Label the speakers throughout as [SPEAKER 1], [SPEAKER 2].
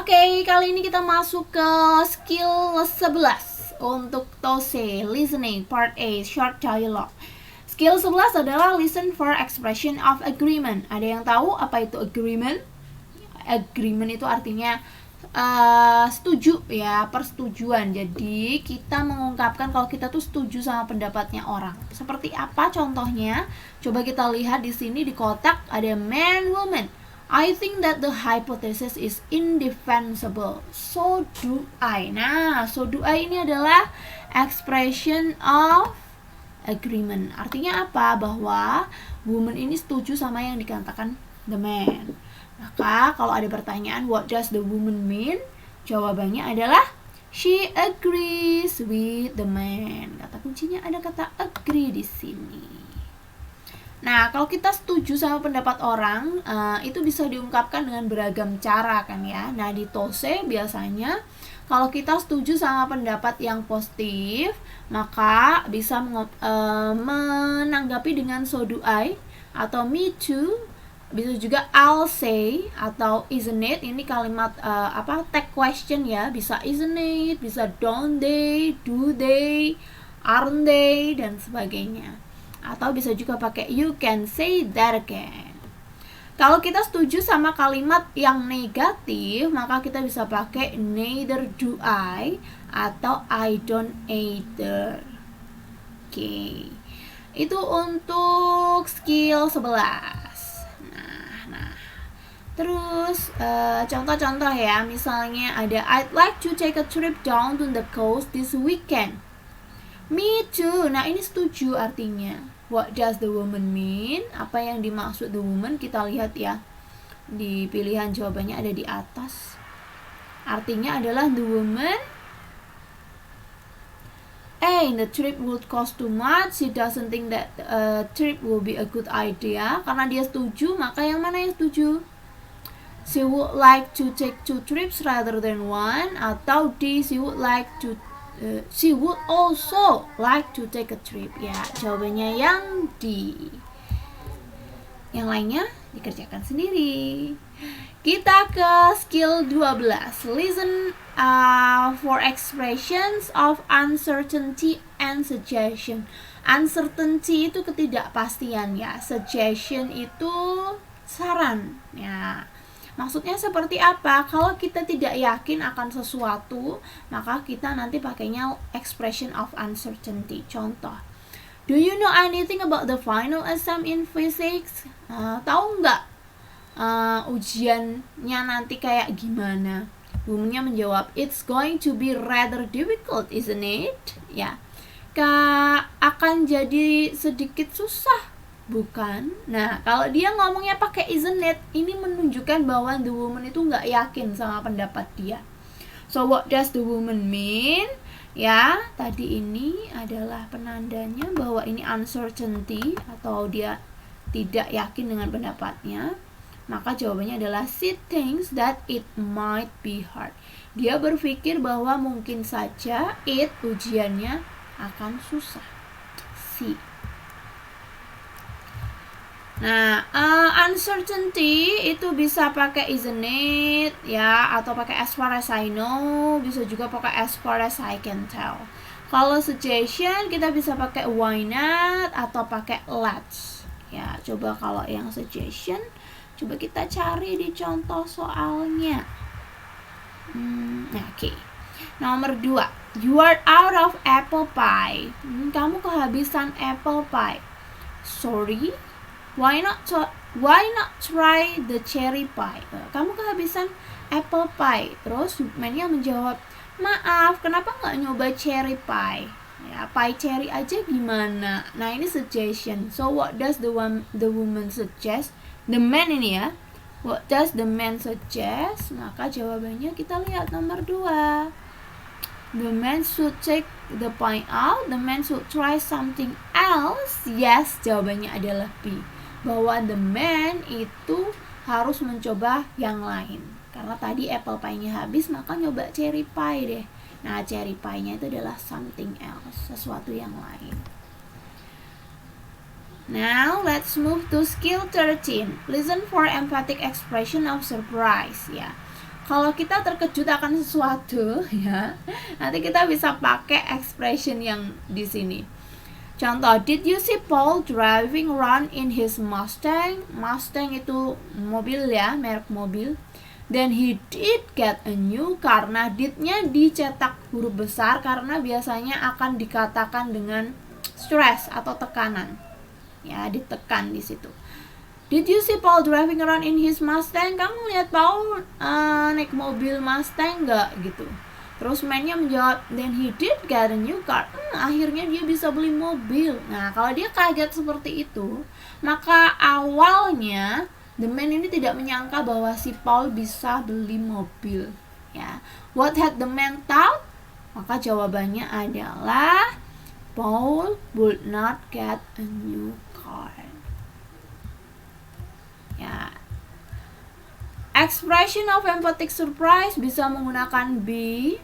[SPEAKER 1] Oke, kali ini kita masuk ke skill 11 untuk TOSE Listening Part A Short Dialogue. Skill 11 adalah Listen for Expression of Agreement. Ada yang tahu apa itu agreement? Agreement itu artinya setuju ya, persetujuan. Jadi kita mengungkapkan kalau kita tuh setuju sama pendapatnya orang. Seperti apa contohnya? Coba kita lihat di sini di kotak ada man, woman. I think that the hypothesis is indefensible. So do I. Nah, so do I ini adalah expression of agreement. Artinya apa? Bahwa woman ini setuju sama yang dikatakan the man. Maka kalau ada pertanyaan what does the woman mean? Jawabannya adalah she agrees with the man. Kata kuncinya ada kata agree di sini. Nah, kalau kita setuju sama pendapat orang, itu bisa diungkapkan dengan beragam cara kan ya. Nah, di TOSE biasanya kalau kita setuju sama pendapat yang positif, maka bisa menanggapi dengan so do I atau me too. Bisa juga I'll say atau isn't it. Ini kalimat tag question ya. Bisa isn't it, bisa don't they, do they, aren't they, dan sebagainya. Atau bisa juga pakai you can say that again. Kalau kita setuju sama kalimat yang negatif, maka kita bisa pakai neither do I atau I don't either. Oke. Itu untuk skill 11. Nah. Terus contoh-contoh ya, misalnya ada I'd like to take a trip down to the coast this weekend. Me too. Nah, ini setuju artinya. What does the woman mean? Apa yang dimaksud the woman? Kita lihat ya. Di pilihan jawabannya ada di atas. Artinya adalah the woman the trip would cost too much. She doesn't think that trip will be a good idea. Karena dia setuju, maka yang mana yang setuju? She would like to take 2 trips rather than 1. Atau D, she would also like to take a trip. Ya, jawabannya yang D. Yang lainnya dikerjakan sendiri. Kita ke skill 12. Listen for expressions of uncertainty and suggestion. Uncertainty itu ketidakpastian ya. Suggestion itu saran ya. Maksudnya seperti apa? Kalau kita tidak yakin akan sesuatu, maka kita nanti pakainya expression of uncertainty. Contoh, do you know anything about the final exam in physics? Tahu nggak ujiannya nanti kayak gimana? Woman-nya menjawab, it's going to be rather difficult, isn't it? Ya, akan jadi sedikit susah. Bukan. Nah, kalau dia ngomongnya pakai isn't it, ini menunjukkan bahwa the woman itu nggak yakin sama pendapat dia. So, what does the woman mean? Ya, tadi ini adalah penandanya bahwa ini uncertainty atau dia tidak yakin dengan pendapatnya. Maka jawabannya adalah she thinks that it might be hard. Dia berpikir bahwa mungkin saja ujiannya akan susah. C. Nah, uncertainty itu bisa pakai isn't it ya, atau pakai as far as I know, bisa juga pakai as far as I can tell. Kalau suggestion kita bisa pakai why not atau pakai let's. Ya, coba kalau yang suggestion, coba kita cari di contoh soalnya. Oke. Nomor 2, you are out of apple pie. Kamu kehabisan apple pie. Sorry. Why not try the cherry pie? Kamu kehabisan apple pie. Terus man-nya menjawab, maaf, kenapa nggak nyoba cherry pie? Ya, pie cherry aja gimana? Nah, ini suggestion. So what does the woman suggest? The man ini ya. What does the man suggest? Maka jawabannya kita lihat nomor 2. The man should take the pie out. The man should try something else. Yes, jawabannya adalah B. Bahwa the man itu harus mencoba yang lain. Karena tadi apple pie-nya habis, maka nyoba cherry pie deh. Nah, cherry pie-nya itu adalah something else, sesuatu yang lain. Now, let's move to skill 13. Listen for emphatic expression of surprise ya. Kalau kita terkejut akan sesuatu, ya, nanti kita bisa pakai expression yang di sini. Contoh, did you see Paul driving around in his Mustang? Mustang itu mobil ya, merek mobil. Then he did get a new car. Nah, did-nya dicetak huruf besar karena biasanya akan dikatakan dengan stress atau tekanan. Ya, ditekan di situ. Did you see Paul driving around in his Mustang? Kamu lihat Paul naik mobil Mustang nggak gitu? Terus man-nya menjawab, then he did get a new car. Akhirnya dia bisa beli mobil. Nah, kalau dia kaget seperti itu, maka awalnya the man ini tidak menyangka bahwa si Paul bisa beli mobil. Ya, what had the man thought? Maka jawabannya adalah Paul would not get a new car. Ya. Expression of emphatic surprise bisa menggunakan be,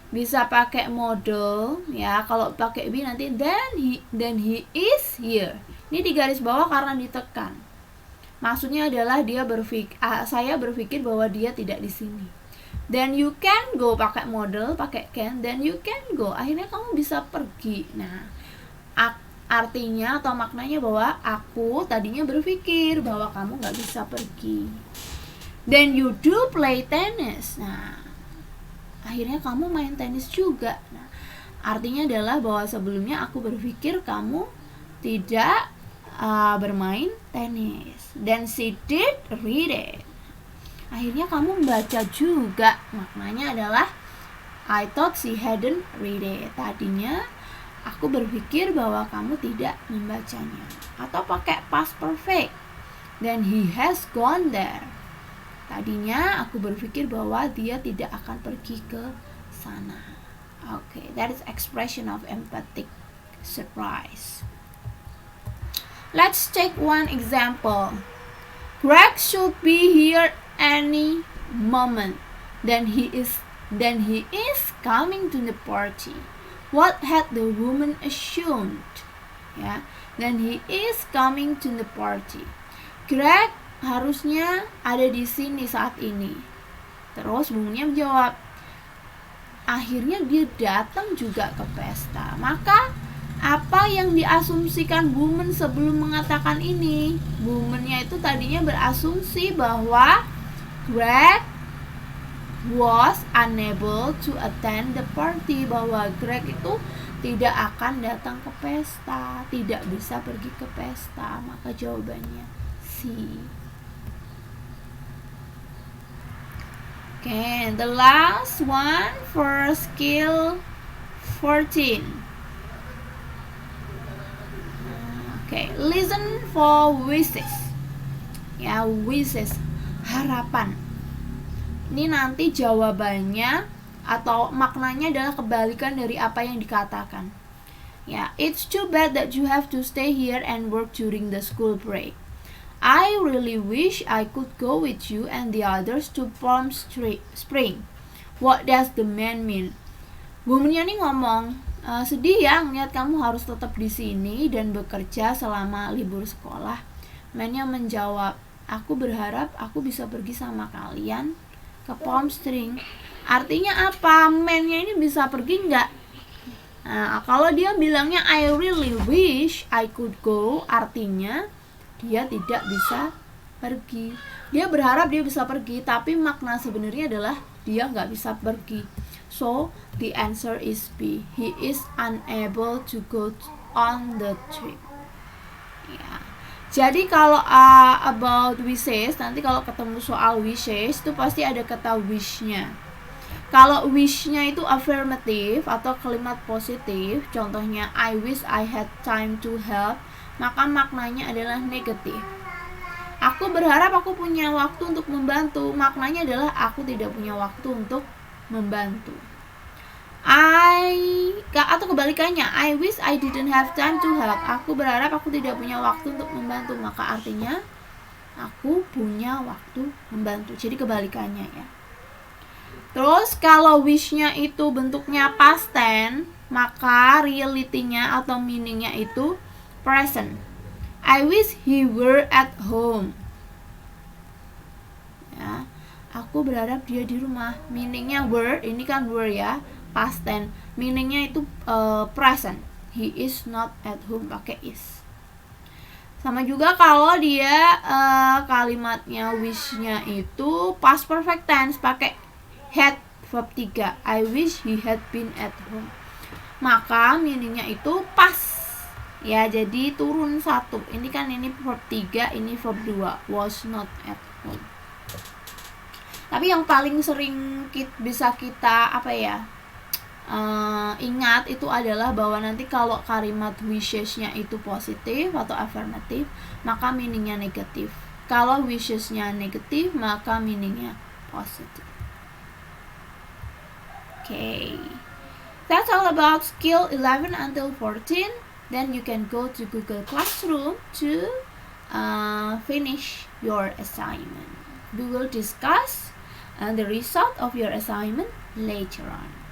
[SPEAKER 1] bisa pakai model ya. Kalau pakai be nanti then he is here. Ini di garis bawah karena ditekan. Maksudnya adalah saya berpikir bahwa dia tidak di sini. Then you can go, pakai model, pakai can, then you can go. Akhirnya kamu bisa pergi. Nah, artinya atau maknanya bahwa aku tadinya berpikir bahwa kamu gak bisa pergi. Then you do play tennis. Nah, akhirnya kamu main tenis juga. Nah, artinya adalah bahwa sebelumnya aku berpikir kamu tidak bermain tenis. Then she did read it. Akhirnya kamu membaca juga. Maknanya adalah I thought she hadn't read it. Tadinya aku berpikir bahwa kamu tidak membacanya. Atau pakai past perfect. Then he has gone there. Tadinya aku berpikir bahwa dia tidak akan pergi ke sana. Okay, that is expression of emphatic surprise. Let's take one example. Greg should be here any moment. Then he is coming to the party. What had the woman assumed? Ya, then he is coming to the party. Greg harusnya ada di sini saat ini. Terus woman-nya menjawab, akhirnya dia datang juga ke pesta. Maka apa yang diasumsikan woman sebelum mengatakan ini? Woman-nya itu tadinya berasumsi bahwa Greg was unable to attend the party, bahwa Greg itu tidak akan datang ke pesta, tidak bisa pergi ke pesta. Maka jawabannya C. Okay, the last one for skill 14. Okay, listen for wishes. Ya, wishes, harapan. Ini nanti jawabannya atau maknanya adalah kebalikan dari apa yang dikatakan. Ya, it's too bad that you have to stay here and work during the school break. I really wish I could go with you and the others to Palm Spring. What does the man mean? Woman-nya nih ngomong, sedih ya ngeliat kamu harus tetap di sini dan bekerja selama libur sekolah. Man-nya menjawab, aku berharap aku bisa pergi sama kalian ke Palm Spring. Artinya apa? Man-nya ini bisa pergi nggak? Nah, kalau dia bilangnya I really wish I could go, artinya dia tidak bisa pergi. Dia berharap dia bisa pergi, tapi makna sebenarnya adalah dia nggak bisa pergi. So the answer is B. He is unable to go on the trip. Ya. Jadi kalau about wishes, nanti kalau ketemu soal wishes itu pasti ada kata wish-nya. Kalau wish-nya itu affirmative atau kalimat positif, contohnya I wish I had time to help, maka maknanya adalah negatif. Aku berharap aku punya waktu untuk membantu, maknanya adalah aku tidak punya waktu untuk membantu. Atau kebalikannya, I wish I didn't have time to help. Aku berharap aku tidak punya waktu untuk membantu, maka artinya aku punya waktu membantu. Jadi kebalikannya ya. Terus kalau wish-nya itu bentuknya past tense, maka reality-nya atau meaning-nya itu present. I wish he were at home. Ya. aku berharap dia di rumah. Meaningnya were, ini kan were ya, past tense. Meaningnya itu present. He is not at home, pakai is. Sama juga kalau dia kalimatnya wish-nya itu past perfect tense, pakai had verb 3. I wish he had been at home. Maka meaningnya itu pas. Ya, jadi turun 1. Ini kan ini verb 3, ini verb 2. Was not at home. Tapi yang paling sering bisa kita ingat itu adalah bahwa nanti kalau kalimat wishes-nya itu positif atau affirmative, maka meaningnya negatif. Kalau wishes-nya negatif, maka meaningnya positif. Okay, that's all about skill 11 until 14. Then you can go to Google Classroom to finish your assignment. We will discuss the result of your assignment later on.